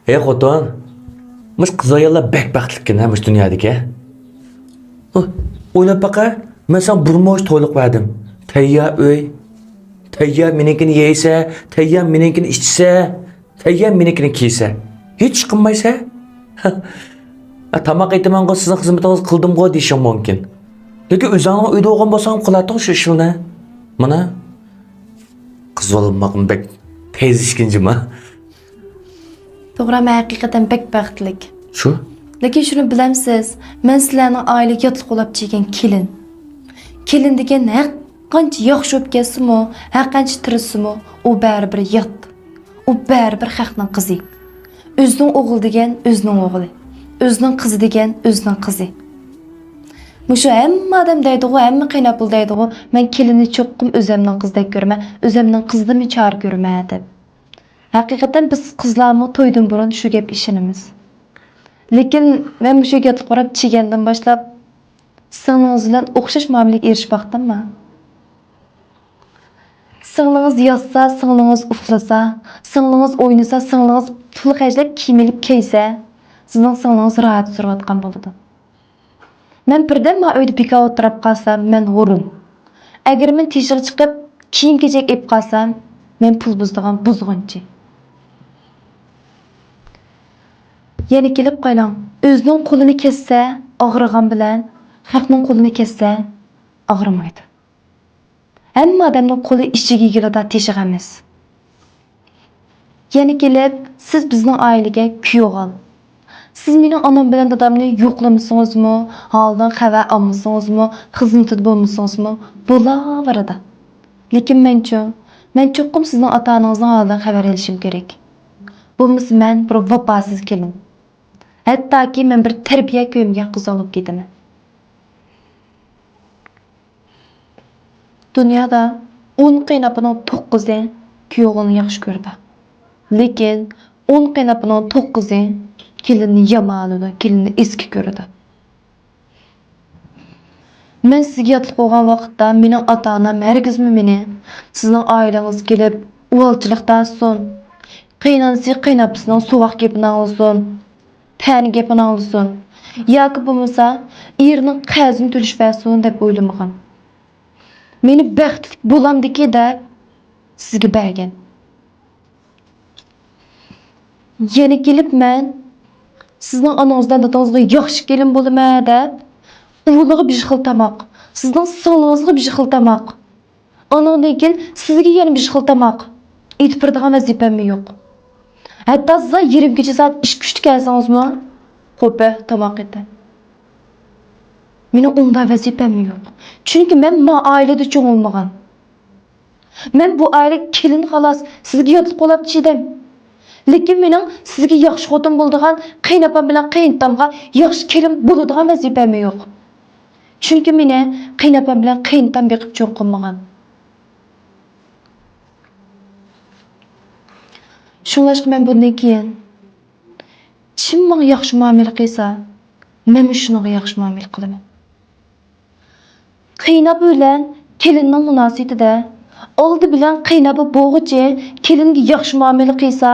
Ey xotin, mush qiz ayollar bek baxtlikin ha mush dunyodagi. O'ylab baqa, men sen burmosh to'liq verdim. Tayyor uy, tayyor meningini yeysa, tayyor meningini ichsa, tayyor meningini kiysa. Hech qilmaysa, tamoq aytaman-ku sizning xizmatingiz qildim-ku deyishim mumkin. Lekin o'zingni uyda o'g'in bo'lsam qilating shu ishni. Mana qiz olmoqim bek tez ishkinjima. To'g'ri, men haqiqatan bek baxtlik. Shu? Lekin shuni bilamsiz, men sizlarning oilaga yotliq bo'lib chiqqan kelin. Kelin degan har qancha yaxshi bo'lib kelsimi, har qancha tirisimi, u baribir yot. U baribir xalqning qizi. O'zining o'g'li degan o'zining o'g'li. O'zining qizi degan o'zining qizi. Mushu hamma odam deydi-ku, hamma qiynab pul deydi-ku, men kelinni cho'qqim o'zimning qizdek ko'raman, o'zimning qizdimi char ko'raman deb. Haqiqatan biz qizlarmi to'ydan burun shu gap ishonamiz. Lekin men mushu gapga qarab chigandan boshlab singlingiz bilan o'xshash muomalaga erishmoqdimmi? Singlingiz yotsa, singlingiz uxlasa, singlingiz o'ynasa, singlingiz pul xarjlab kiyim olib kiysa, sizning singlingiz rohat surayotgan bo'ladi. Men birdan ma uyda bekor o'tirib qolsam, men g'urun. Agar men teshig'i chiqib kiyim-kechak olib qolsam, men pul buzdigan buzg'unchi. Yana kelib qo'ylang. O'zining qo'lini kessa, og'rigan bilan xalqning qo'lini kessa, og'rimaydi. Hamma odamning qo'li ishiga keladi, teshig' emas. Yana kelib, siz bizning oilaga kuyov ol. Siz mening onam bilan dadamni yo'qlamasingizmi, holdan xabar olmasingizmi, xizmatida bo'lmasingizmi, bo'laveradi. Lekin men cho'qqim sizning ota-onangizning holidan xabar olishim kerak. Bo'lmasa men bir vafosiz kelin. Hattoki men bir tarbiya ko'mgan qiz olib ketaman. Dunyoda 10 qiynapining 9i kuyovini yaxshi ko'rdi. Lekin 10 qiynapining 9i kelinni yomonladi, kelinni eski ko'rdi. Men sizga yotib qolgan vaqtda mening ota-onam hargizmi meni sizning oilangiz kelib, o'g'ilchilikdan so'ng qiynansi qiynapsizning so'voq gapini olsin, tani gapini olsin, yoki bo'lmasa erning qarzini to'lish bersin deb o'ylamagan. Meni baxtli bo'lamdiki deb sizga bergan. Yana kelib men sizning onangizdan dadangizga yaxshi kelin bo'laman deb o'g'liga bir xil tamoq, sizning singlingizni bir xil tamoq, onangdan keyin sizga yana bir xil tamoq aytib beradigan vazifam yo'q. Hatto siz 20 kecha soat ish kuchli kelsangizmi, qo'pa tamoq edi. Mening unday vazifam yo'q. Chunki men oilada cho'ngilmagan. Men bu oila kelin xolos, sizga yotib qolib chidim. Lekin mening sizga yaxshi xotin bo'ladigan, qiynapam bilan qiyntamga yaxshi kelin bo'ladigan vazifam yo'q. Chunki meni qiynapam bilan qiyntam beqib cho'ng qilmagan. Shunlashqa men bundan keyin kim menga yaxshi muomala qilsa, men shunga yaxshi muomala qilaman. Qiynab bilan kelinning munosabatida oldi bilan qiynab bo'g'ichi kelinga yaxshi muomala qilsa,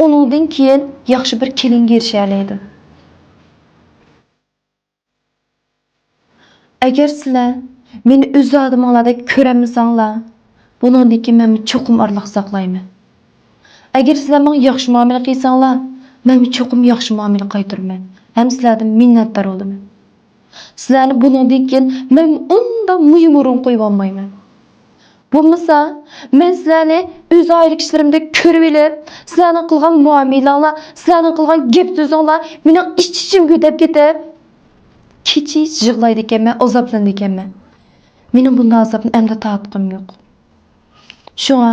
uningdan keyin yaxshi bir kelinga erisha oladi. Agar sizlar meni o'z odaminglarda ko'ramisanglar, buningdan keyin men cho'qim orliq saqlayman. Agar sizlar menga yaxshi muomala qilsanglar, men cho'qim yaxshi muomala qaytaraman. Ham sizlardan minnatdor bo'laman. Sizlarni buningdan keyin men unda muyumurun qo'yib olmayman. Bo'lmasa, men sizlarni o'z oilik ishlarimda ko'rib elib, sizlarning qilgan muomalanglar, sizlarning qilgan gap so'zinglar mening ichim ko'tab ketib, kechi yig'laydi ekanman, azoblanadi ekanman. Mening bunday azobni endi tatqim yo'q. Shunga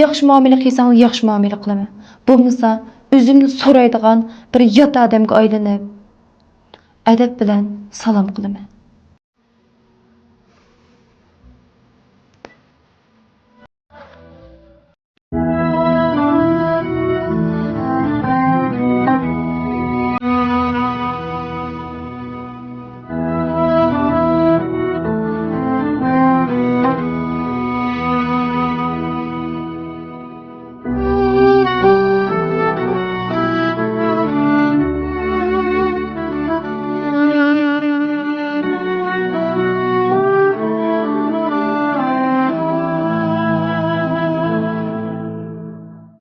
yaxshi muomala qilsang, yaxshi muomala qilaman. Bo'lmasa, o'zimni so'raydigan bir yot odamga aylanib, adab bilan salom qilaman.